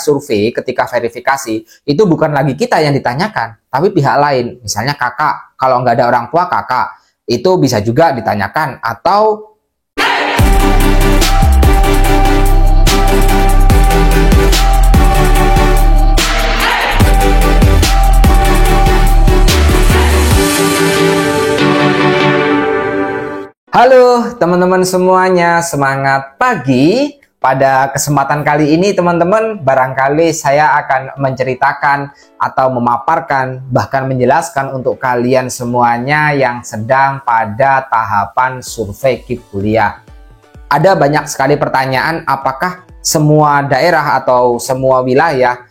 survei, ketika verifikasi, itu bukan lagi kita yang ditanyakan, tapi pihak lain. Misalnya kakak, kalau nggak ada orang tua kakak, itu bisa juga ditanyakan. Atau halo teman-teman semuanya, semangat pagi. Pada kesempatan kali ini teman-teman, barangkali saya akan menceritakan atau memaparkan, bahkan menjelaskan untuk kalian semuanya yang sedang pada tahapan survei KIP kuliah. Ada banyak sekali pertanyaan, apakah semua daerah atau semua wilayah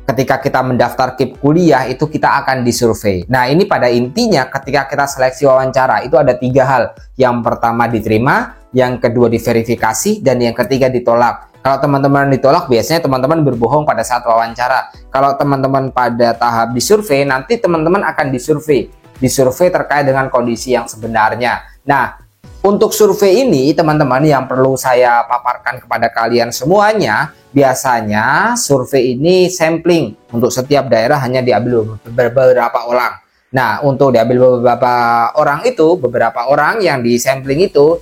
ketika kita mendaftar KIP kuliah itu kita akan disurvei. Nah, ini pada intinya ketika kita seleksi wawancara itu ada 3 hal. Yang pertama diterima, yang kedua diverifikasi, dan yang ketiga ditolak. Kalau teman-teman ditolak, biasanya teman-teman berbohong pada saat wawancara. Kalau teman-teman pada tahap disurvei, nanti teman-teman akan disurvei terkait dengan kondisi yang sebenarnya. Nah, untuk survei ini teman-teman yang perlu saya paparkan kepada kalian semuanya, biasanya survei ini sampling. Untuk setiap daerah hanya diambil beberapa orang. Nah, untuk diambil beberapa orang yang di sampling itu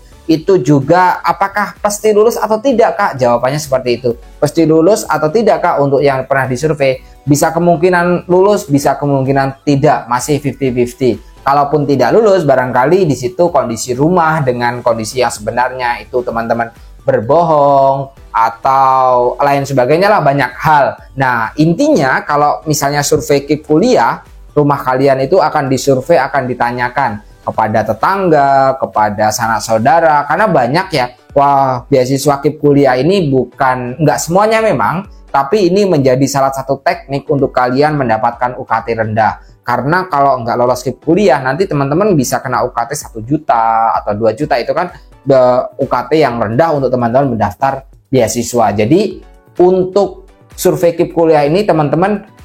juga apakah pasti lulus atau tidak, Kak? Jawabannya seperti itu. Pasti lulus atau tidak, Kak, untuk yang pernah disurvei? Bisa kemungkinan lulus, bisa kemungkinan tidak, masih 50-50. Kalaupun tidak lulus, barangkali di situ kondisi rumah dengan kondisi yang sebenarnya itu teman-teman berbohong atau lain sebagainya lah, banyak hal. Nah, intinya kalau misalnya survei KIP kuliah, rumah kalian itu akan disurvei, akan ditanyakan kepada tetangga, kepada sanak saudara, karena banyak ya, wah, beasiswa KIP kuliah ini nggak semuanya memang, tapi ini menjadi salah satu teknik untuk kalian mendapatkan UKT rendah. Karena kalau nggak lolos KIP kuliah, nanti teman-teman bisa kena UKT 1 juta atau 2 juta, itu kan UKT yang rendah untuk teman-teman mendaftar beasiswa. Jadi untuk survei KIP kuliah ini teman-teman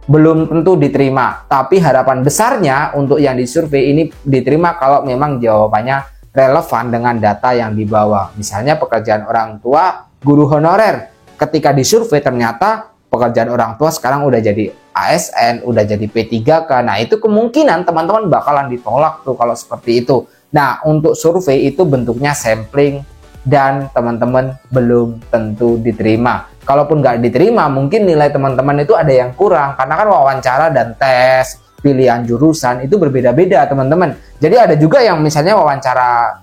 belum tentu diterima, tapi harapan besarnya untuk yang disurvei ini diterima kalau memang jawabannya relevan dengan data yang dibawa. Misalnya pekerjaan orang tua guru honorer, ketika disurvei ternyata pekerjaan orang tua sekarang udah jadi ASN, udah jadi P3K. Nah, itu kemungkinan teman-teman bakalan ditolak tuh kalau seperti itu. Nah, untuk survei itu bentuknya sampling dan teman-teman belum tentu diterima. Kalaupun nggak diterima, mungkin nilai teman-teman itu ada yang kurang. Karena kan wawancara dan tes pilihan jurusan itu berbeda-beda, teman-teman. Jadi ada juga yang misalnya wawancara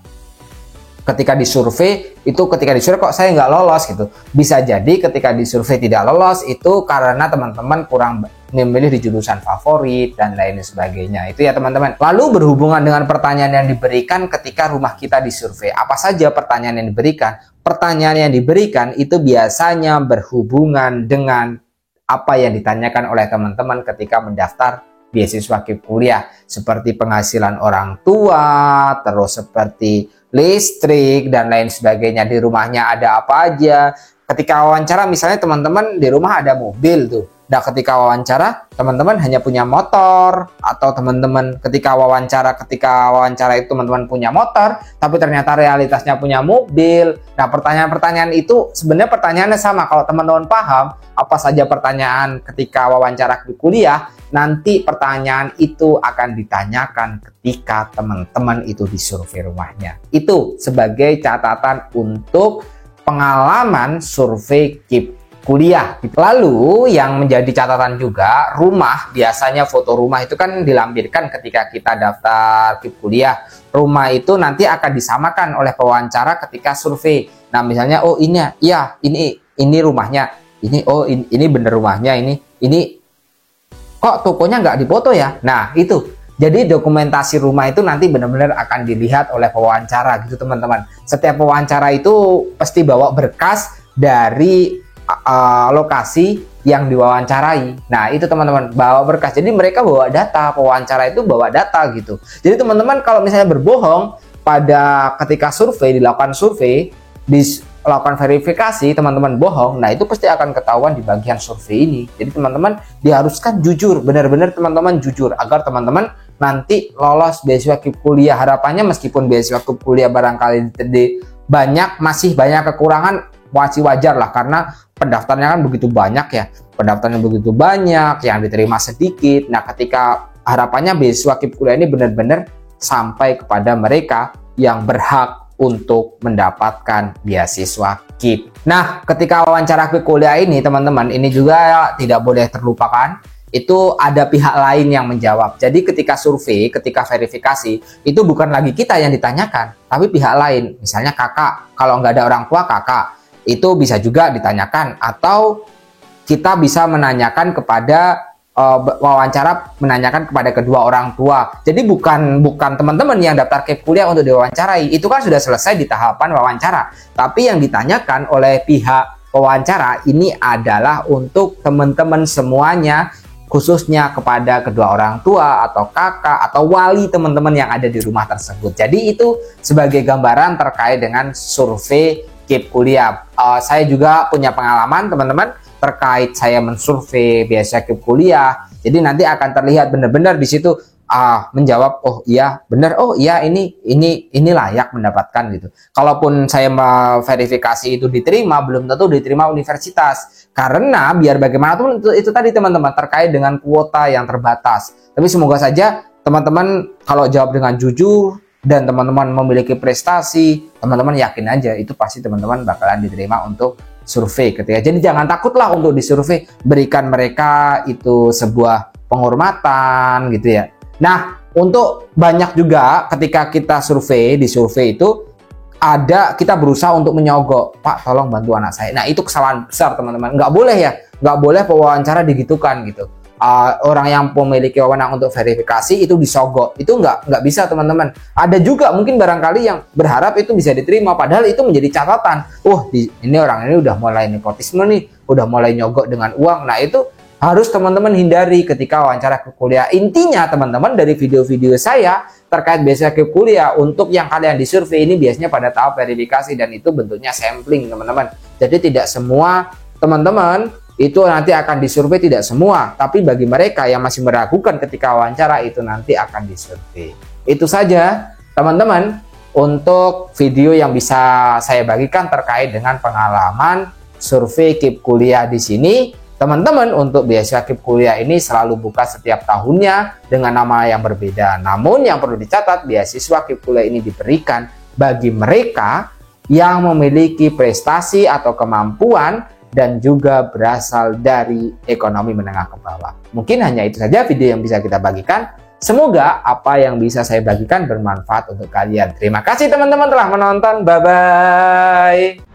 ketika disurvei kok saya nggak lolos gitu. Bisa jadi ketika disurvei tidak lolos itu karena teman-teman kurang memilih di jurusan favorit dan lain sebagainya. Itu ya teman-teman. Lalu berhubungan dengan pertanyaan yang diberikan ketika rumah kita disurvei. Apa saja pertanyaan yang diberikan? Pertanyaan yang diberikan itu biasanya berhubungan dengan apa yang ditanyakan oleh teman-teman ketika mendaftar beasiswa KIP kuliah. Seperti penghasilan orang tua, terus seperti listrik dan lain sebagainya, di rumahnya ada apa aja. Ketika wawancara misalnya teman-teman di rumah ada mobil tuh. Nah, ketika wawancara teman-teman hanya punya motor, atau teman-teman ketika wawancara itu teman-teman punya motor tapi ternyata realitasnya punya mobil. Nah, pertanyaan-pertanyaan itu sebenarnya pertanyaannya sama. Kalau teman-teman paham apa saja pertanyaan ketika wawancara di kuliah, nanti pertanyaan itu akan ditanyakan ketika teman-teman itu disurvei rumahnya. Itu sebagai catatan untuk pengalaman survei KIP kuliah. Lalu yang menjadi catatan juga, rumah, biasanya foto rumah itu kan dilampirkan ketika kita daftar KIP kuliah. Rumah itu nanti akan disamakan oleh pewawancara ketika survei. Nah, misalnya, oh ini ya, ini rumahnya, ini bener rumahnya, ini kok tokonya nggak dipoto ya. Nah, itu jadi dokumentasi rumah itu nanti benar-benar akan dilihat oleh pewawancara gitu teman-teman. Setiap pewawancara itu pasti bawa berkas dari lokasi yang diwawancarai. Nah, itu teman-teman bawa berkas. Jadi mereka bawa data, pewawancara itu bawa data gitu. Jadi teman-teman kalau misalnya berbohong pada ketika dilakukan survei, dilakukan verifikasi, teman-teman bohong, nah itu pasti akan ketahuan di bagian survei ini. Jadi teman-teman diharuskan jujur, benar-benar teman-teman jujur agar teman-teman nanti lolos beasiswa KIP kuliah. Harapannya meskipun beasiswa KIP kuliah barangkali masih banyak kekurangan, wajar lah, karena pendaftarnya kan begitu banyak ya, pendaftarnya begitu banyak, yang diterima sedikit. Nah, ketika harapannya beasiswa KIP kuliah ini benar-benar sampai kepada mereka yang berhak untuk mendapatkan beasiswa KIP. Nah, ketika wawancara KIP kuliah ini, teman-teman, ini juga tidak boleh terlupakan. Itu ada pihak lain yang menjawab. Jadi ketika survei, ketika verifikasi, itu bukan lagi kita yang ditanyakan, tapi pihak lain. Misalnya kakak, kalau nggak ada orang tua kakak, itu bisa juga ditanyakan. Atau kita bisa menanyakan kepada wawancara, menanyakan kepada kedua orang tua. Jadi bukan teman-teman yang daftar KIP kuliah untuk diwawancarai. Itu kan sudah selesai di tahapan wawancara. Tapi yang ditanyakan oleh pihak wawancara ini adalah untuk teman-teman semuanya, khususnya kepada kedua orang tua atau kakak atau wali teman-teman yang ada di rumah tersebut. Jadi itu sebagai gambaran terkait dengan survei KIP kuliah. Saya juga punya pengalaman teman-teman terkait saya mensurvei beasiswa KIP kuliah. Jadi nanti akan terlihat benar-benar di situ menjawab, oh iya benar, oh iya ini layak mendapatkan gitu. Kalaupun saya verifikasi itu diterima, belum tentu diterima universitas, karena biar bagaimanapun itu tadi teman-teman terkait dengan kuota yang terbatas. Tapi semoga saja teman-teman kalau jawab dengan jujur dan teman-teman memiliki prestasi, teman-teman yakin aja itu pasti teman-teman bakalan diterima untuk survei ketika. Jadi jangan takutlah untuk disurvei, berikan mereka itu sebuah penghormatan gitu ya. Nah, untuk banyak juga ketika kita di survei itu kita berusaha untuk menyogok, Pak tolong bantu anak saya. Nah, itu kesalahan besar teman-teman. Nggak boleh ya, nggak boleh pewawancara digitukan gitu. Orang yang memiliki wewenang untuk verifikasi itu disogok, itu nggak bisa teman-teman. Ada juga mungkin barangkali yang berharap itu bisa diterima, padahal itu menjadi catatan. Ini orang ini udah mulai nepotisme nih, udah mulai nyogok dengan uang. Nah, itu harus teman-teman hindari ketika wawancara KIP kuliah. Intinya teman-teman dari video-video saya terkait beasiswa KIP kuliah, untuk yang kalian disurvei ini biasanya pada tahap verifikasi dan itu bentuknya sampling teman-teman. Jadi tidak semua teman-teman itu nanti akan disurvei, tidak semua. Tapi bagi mereka yang masih meragukan ketika wawancara itu nanti akan disurvei. Itu saja teman-teman untuk video yang bisa saya bagikan terkait dengan pengalaman survei KIP kuliah di sini. Teman-teman, untuk beasiswa KIP kuliah ini selalu buka setiap tahunnya dengan nama yang berbeda. Namun yang perlu dicatat, beasiswa KIP kuliah ini diberikan bagi mereka yang memiliki prestasi atau kemampuan dan juga berasal dari ekonomi menengah ke bawah. Mungkin hanya itu saja video yang bisa kita bagikan. Semoga apa yang bisa saya bagikan bermanfaat untuk kalian. Terima kasih teman-teman telah menonton. Bye-bye.